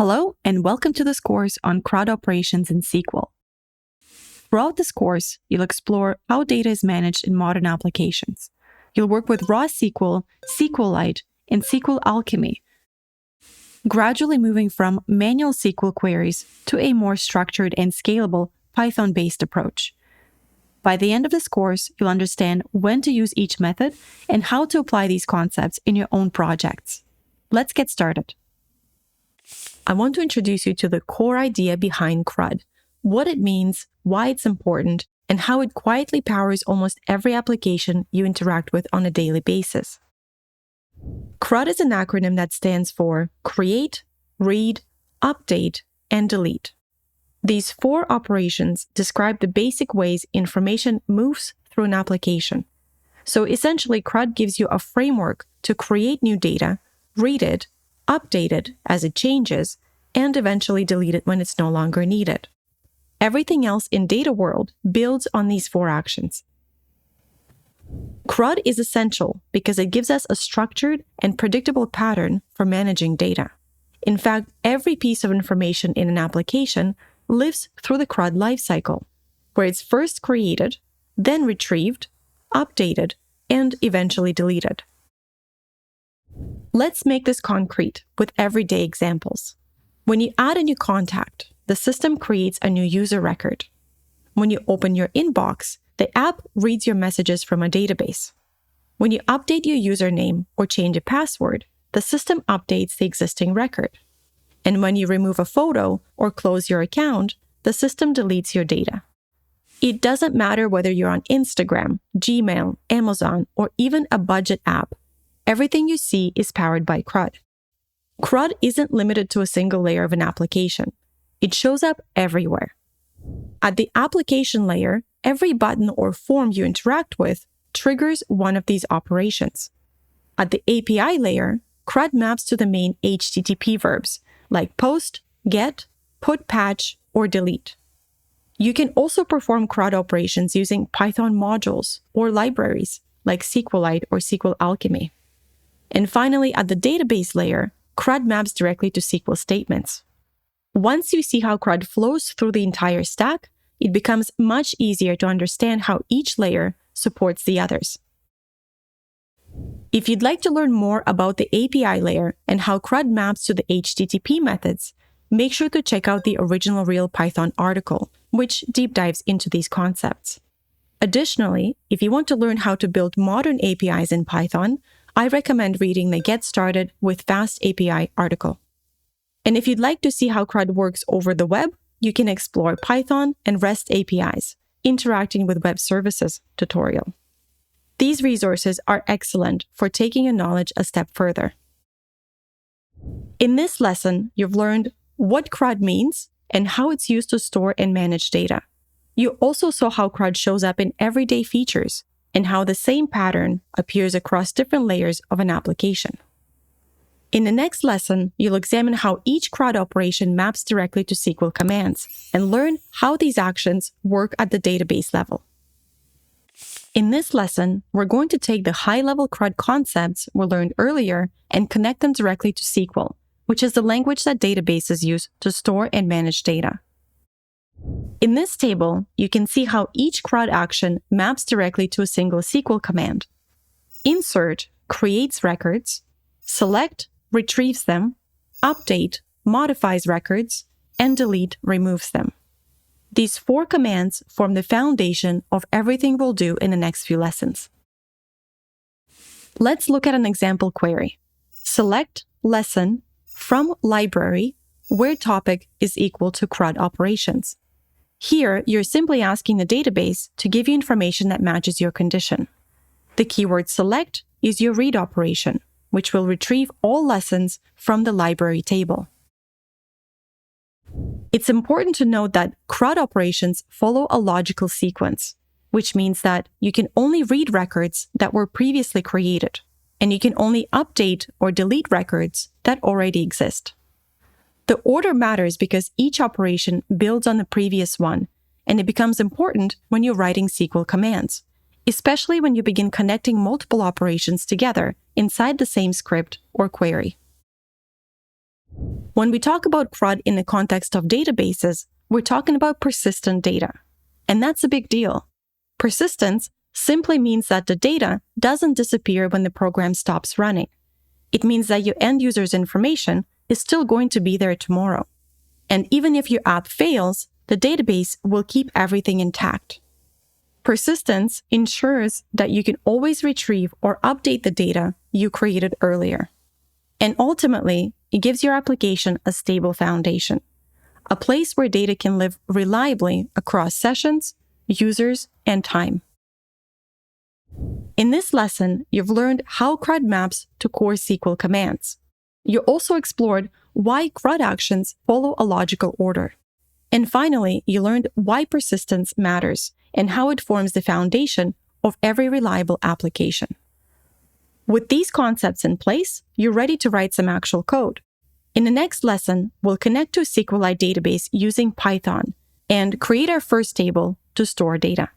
Hello, and welcome to this course on CRUD Operations in SQL. Throughout this course, you'll explore how data is managed in modern applications. You'll work with raw SQL, SQLite, and SQL Alchemy, gradually moving from manual SQL queries to a more structured and scalable Python-based approach. By the end of this course, you'll understand when to use each method and how to apply these concepts in your own projects. Let's get started. I want to introduce you to the core idea behind CRUD, what it means, why it's important, and how it quietly powers almost every application you interact with on a daily basis. CRUD is an acronym that stands for Create, Read, Update, and Delete. These four operations describe the basic ways information moves through an application. So essentially, CRUD gives you a framework to create new data, read it, update it as it changes, and eventually delete it when it's no longer needed. Everything else in data world builds on these four actions. CRUD is essential because it gives us a structured and predictable pattern for managing data. In fact, every piece of information in an application lives through the CRUD lifecycle, where it's first created, then retrieved, updated, and eventually deleted. Let's make this concrete with everyday examples. When you add a new contact, the system creates a new user record. When you open your inbox, the app reads your messages from a database. When you update your username or change a password, the system updates the existing record. And when you remove a photo or close your account, the system deletes your data. It doesn't matter whether you're on Instagram, Gmail, Amazon, or even a budget app. Everything you see is powered by CRUD. CRUD isn't limited to a single layer of an application. It shows up everywhere. At the application layer, every button or form you interact with triggers one of these operations. At the API layer, CRUD maps to the main HTTP verbs like post, get, put patch, or delete. You can also perform CRUD operations using Python modules or libraries like SQLite or SQL Alchemy. And finally, at the database layer, CRUD maps directly to SQL statements. Once you see how CRUD flows through the entire stack, it becomes much easier to understand how each layer supports the others. If you'd like to learn more about the API layer and how CRUD maps to the HTTP methods, make sure to check out the original Real Python article, which deep dives into these concepts. Additionally, if you want to learn how to build modern APIs in Python, I recommend reading the Get Started with Fast API article. And if you'd like to see how CRUD works over the web, you can explore Python and REST APIs, interacting with web services tutorial. These resources are excellent for taking your knowledge a step further. In this lesson, you've learned what CRUD means and how it's used to store and manage data. You also saw how CRUD shows up in everyday features and how the same pattern appears across different layers of an application. In the next lesson, you'll examine how each CRUD operation maps directly to SQL commands and learn how these actions work at the database level. In this lesson, we're going to take the high-level CRUD concepts we learned earlier and connect them directly to SQL, which is the language that databases use to store and manage data. In this table, you can see how each CRUD action maps directly to a single SQL command. Insert creates records, select retrieves them, update modifies records, and delete removes them. These four commands form the foundation of everything we'll do in the next few lessons. Let's look at an example query. Select lesson from library where topic is equal to CRUD operations. Here, you're simply asking the database to give you information that matches your condition. The keyword select is your read operation, which will retrieve all lessons from the library table. It's important to note that CRUD operations follow a logical sequence, which means that you can only read records that were previously created, and you can only update or delete records that already exist. The order matters because each operation builds on the previous one, and it becomes important when you're writing SQL commands, especially when you begin connecting multiple operations together inside the same script or query. When we talk about CRUD in the context of databases, we're talking about persistent data. And that's a big deal. Persistence simply means that the data doesn't disappear when the program stops running. It means that your end user's information is still going to be there tomorrow. And even if your app fails, the database will keep everything intact. Persistence ensures that you can always retrieve or update the data you created earlier. And ultimately, it gives your application a stable foundation, a place where data can live reliably across sessions, users, and time. In this lesson, you've learned how CRUD maps to core SQL commands. You also explored why CRUD actions follow a logical order. And finally, you learned why persistence matters and how it forms the foundation of every reliable application. With these concepts in place, you're ready to write some actual code. In the next lesson, we'll connect to a SQLite database using Python and create our first table to store data.